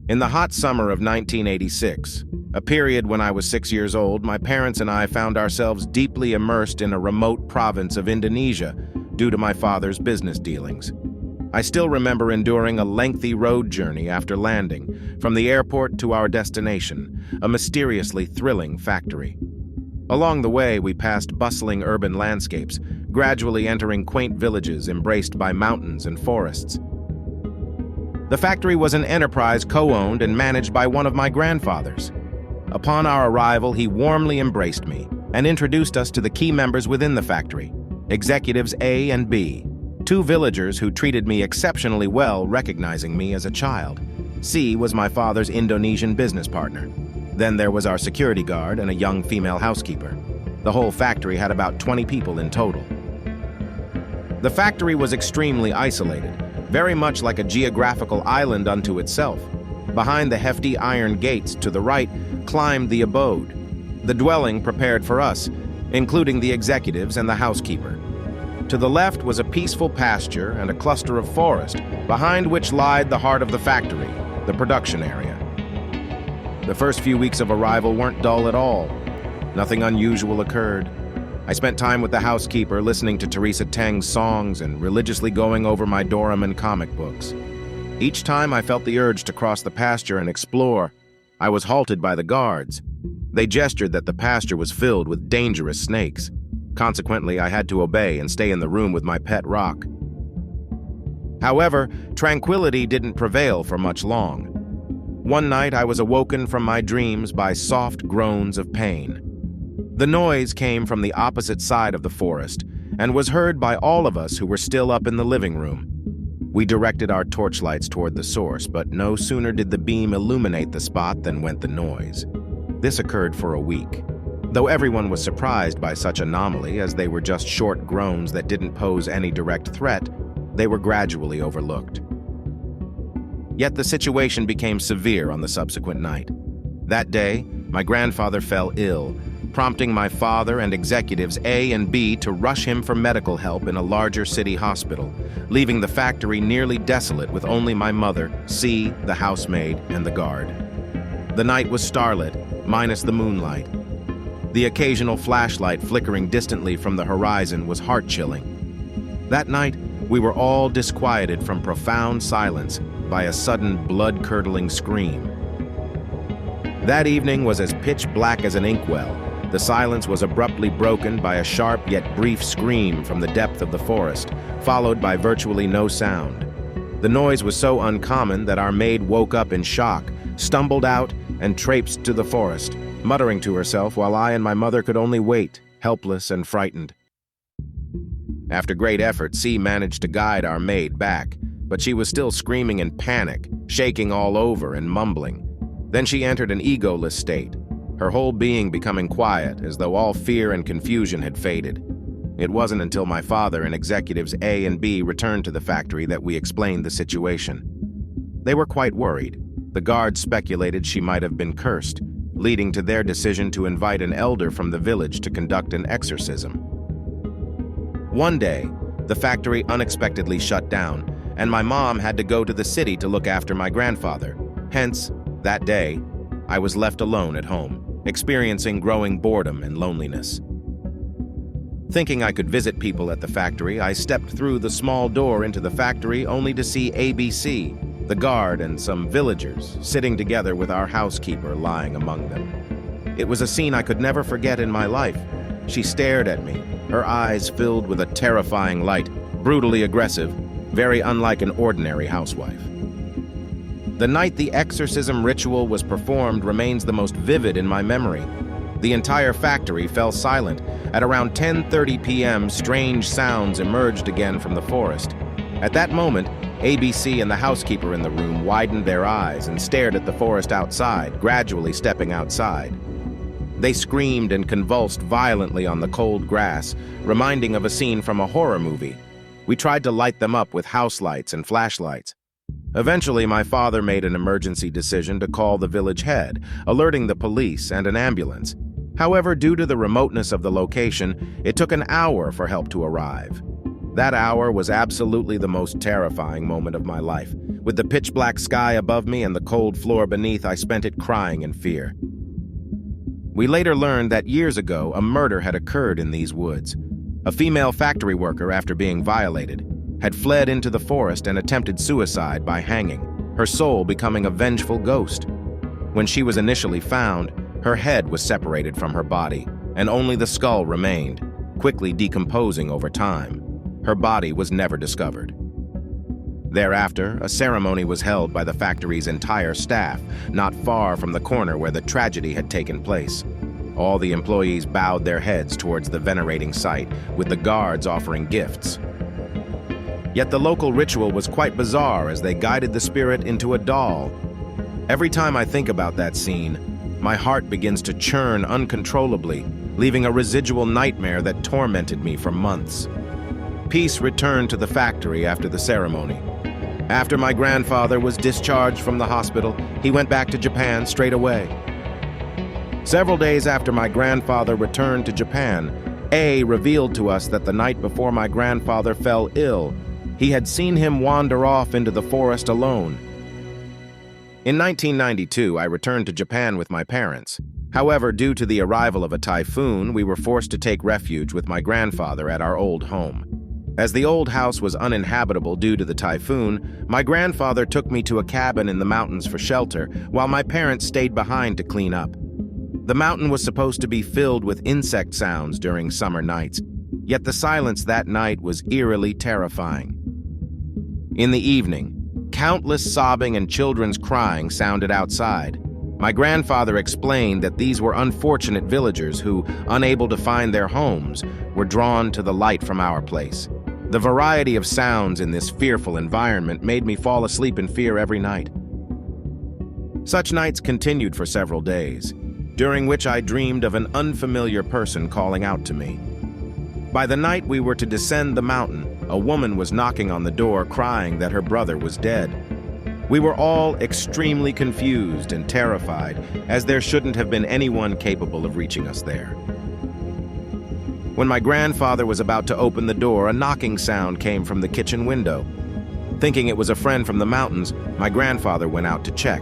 In the hot summer of 1986, a period when I was 6 years old, my parents and I found ourselves deeply immersed in a remote province of Indonesia due to my father's business dealings. I still remember enduring a lengthy road journey after landing, from the airport to our destination, a mysteriously thrilling factory. Along the way, we passed bustling urban landscapes, gradually entering quaint villages embraced by mountains and forests. The factory was an enterprise co-owned and managed by one of my grandfathers. Upon our arrival, he warmly embraced me and introduced us to the key members within the factory, executives A and B, two villagers who treated me exceptionally well, recognizing me as a child. C was my father's Indonesian business partner. Then there was our security guard and a young female housekeeper. The whole factory had about 20 people in total. The factory was extremely isolated, very much like a geographical island unto itself. Behind the hefty iron gates to the right climbed the abode, the dwelling prepared for us, including the executives and the housekeeper. To the left was a peaceful pasture and a cluster of forest, behind which lied the heart of the factory, the production area. The first few weeks of arrival weren't dull at all. Nothing unusual occurred. I spent time with the housekeeper listening to Teresa Teng's songs and religiously going over my Doraemon comic books. Each time I felt the urge to cross the pasture and explore, I was halted by the guards. They gestured that the pasture was filled with dangerous snakes. Consequently, I had to obey and stay in the room with my pet rock. However, tranquility didn't prevail for much long. One night, I was awoken from my dreams by soft groans of pain. The noise came from the opposite side of the forest and was heard by all of us who were still up in the living room. We directed our torchlights toward the source, but no sooner did the beam illuminate the spot than went the noise. This occurred for a week. Though everyone was surprised by such anomaly, as they were just short groans that didn't pose any direct threat, they were gradually overlooked. Yet the situation became severe on the subsequent night. That day, my grandfather fell ill, prompting my father and executives A and B to rush him for medical help in a larger city hospital, leaving the factory nearly desolate with only my mother, C, the housemaid, and the guard. The night was starlit, minus the moonlight. The occasional flashlight flickering distantly from the horizon was heart-chilling. That night, we were all disquieted from profound silence by a sudden blood-curdling scream. That evening was as pitch black as an inkwell. The silence was abruptly broken by a sharp yet brief scream from the depth of the forest, followed by virtually no sound. The noise was so uncommon that our maid woke up in shock, stumbled out, and traipsed to the forest, muttering to herself while I and my mother could only wait, helpless and frightened. After great effort, C managed to guide our maid back, but she was still screaming in panic, shaking all over and mumbling. Then she entered an egoless state, her whole being becoming quiet, as though all fear and confusion had faded. It wasn't until my father and executives A and B returned to the factory that we explained the situation. They were quite worried. The guards speculated she might have been cursed, leading to their decision to invite an elder from the village to conduct an exorcism. One day, the factory unexpectedly shut down, and my mom had to go to the city to look after my grandfather. Hence, that day, I was left alone at home, experiencing growing boredom and loneliness. Thinking I could visit people at the factory, I stepped through the small door into the factory only to see ABC, the guard, and some villagers sitting together with our housekeeper lying among them. It was a scene I could never forget in my life. She stared at me, her eyes filled with a terrifying light, brutally aggressive, very unlike an ordinary housewife. The night the exorcism ritual was performed remains the most vivid in my memory. The entire factory fell silent. At around 10:30 p.m., strange sounds emerged again from the forest. At that moment, ABC and the housekeeper in the room widened their eyes and stared at the forest outside, gradually stepping outside. They screamed and convulsed violently on the cold grass, reminding of a scene from a horror movie. We tried to light them up with house lights and flashlights. Eventually, my father made an emergency decision to call the village head, alerting the police and an ambulance. However, due to the remoteness of the location, it took an hour for help to arrive. That hour was absolutely the most terrifying moment of my life. With the pitch-black sky above me and the cold floor beneath, I spent it crying in fear. We later learned that years ago, a murder had occurred in these woods. A female factory worker, after being violated, had fled into the forest and attempted suicide by hanging, her soul becoming a vengeful ghost. When she was initially found, her head was separated from her body, and only the skull remained, quickly decomposing over time. Her body was never discovered. Thereafter, a ceremony was held by the factory's entire staff, not far from the corner where the tragedy had taken place. All the employees bowed their heads towards the venerating site, with the guards offering gifts. Yet the local ritual was quite bizarre as they guided the spirit into a doll. Every time I think about that scene, my heart begins to churn uncontrollably, leaving a residual nightmare that tormented me for months. Peace returned to the factory after the ceremony. After my grandfather was discharged from the hospital, he went back to Japan straight away. Several days after my grandfather returned to Japan, A revealed to us that the night before my grandfather fell ill, he had seen him wander off into the forest alone. In 1992, I returned to Japan with my parents. However, due to the arrival of a typhoon, we were forced to take refuge with my grandfather at our old home. As the old house was uninhabitable due to the typhoon, my grandfather took me to a cabin in the mountains for shelter, while my parents stayed behind to clean up. The mountain was supposed to be filled with insect sounds during summer nights, yet the silence that night was eerily terrifying. In the evening, countless sobbing and children's crying sounded outside. My grandfather explained that these were unfortunate villagers who, unable to find their homes, were drawn to the light from our place. The variety of sounds in this fearful environment made me fall asleep in fear every night. Such nights continued for several days, during which I dreamed of an unfamiliar person calling out to me. By the night we were to descend the mountain, a woman was knocking on the door crying that her brother was dead. We were all extremely confused and terrified, as there shouldn't have been anyone capable of reaching us there. When my grandfather was about to open the door, a knocking sound came from the kitchen window. Thinking it was a friend from the mountains, my grandfather went out to check.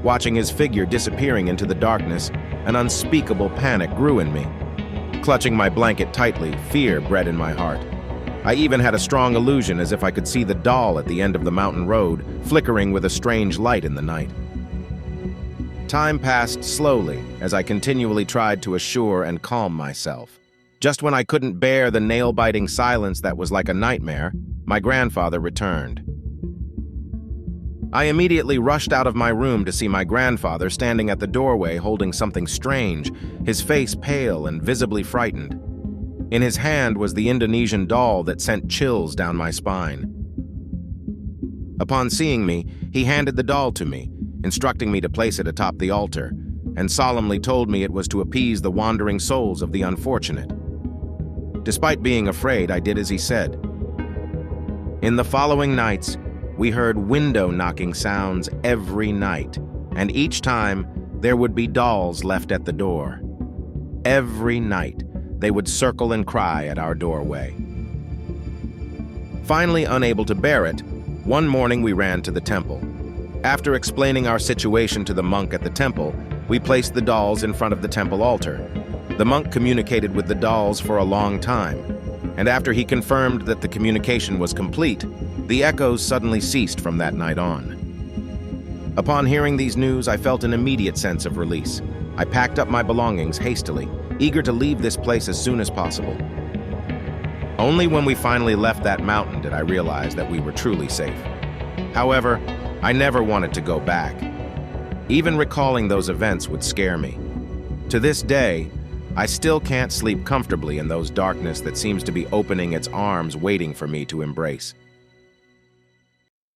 Watching his figure disappearing into the darkness, an unspeakable panic grew in me. Clutching my blanket tightly, fear bred in my heart. I even had a strong illusion as if I could see the doll at the end of the mountain road, flickering with a strange light in the night. Time passed slowly as I continually tried to assure and calm myself. Just when I couldn't bear the nail-biting silence that was like a nightmare, my grandfather returned. I immediately rushed out of my room to see my grandfather standing at the doorway holding something strange, his face pale and visibly frightened. In his hand was the Indonesian doll that sent chills down my spine. Upon seeing me, he handed the doll to me, instructing me to place it atop the altar, and solemnly told me it was to appease the wandering souls of the unfortunate. Despite being afraid, I did as he said. In the following nights, we heard window knocking sounds every night, and each time there would be dolls left at the door. Every night, they would circle and cry at our doorway. Finally unable to bear it, one morning we ran to the temple. After explaining our situation to the monk at the temple, we placed the dolls in front of the temple altar. The monk communicated with the dolls for a long time, and after he confirmed that the communication was complete, the echoes suddenly ceased from that night on. Upon hearing these news, I felt an immediate sense of release. I packed up my belongings hastily, eager to leave this place as soon as possible. Only when we finally left that mountain did I realize that we were truly safe. However, I never wanted to go back. Even recalling those events would scare me. To this day, I still can't sleep comfortably in those darkness that seems to be opening its arms waiting for me to embrace.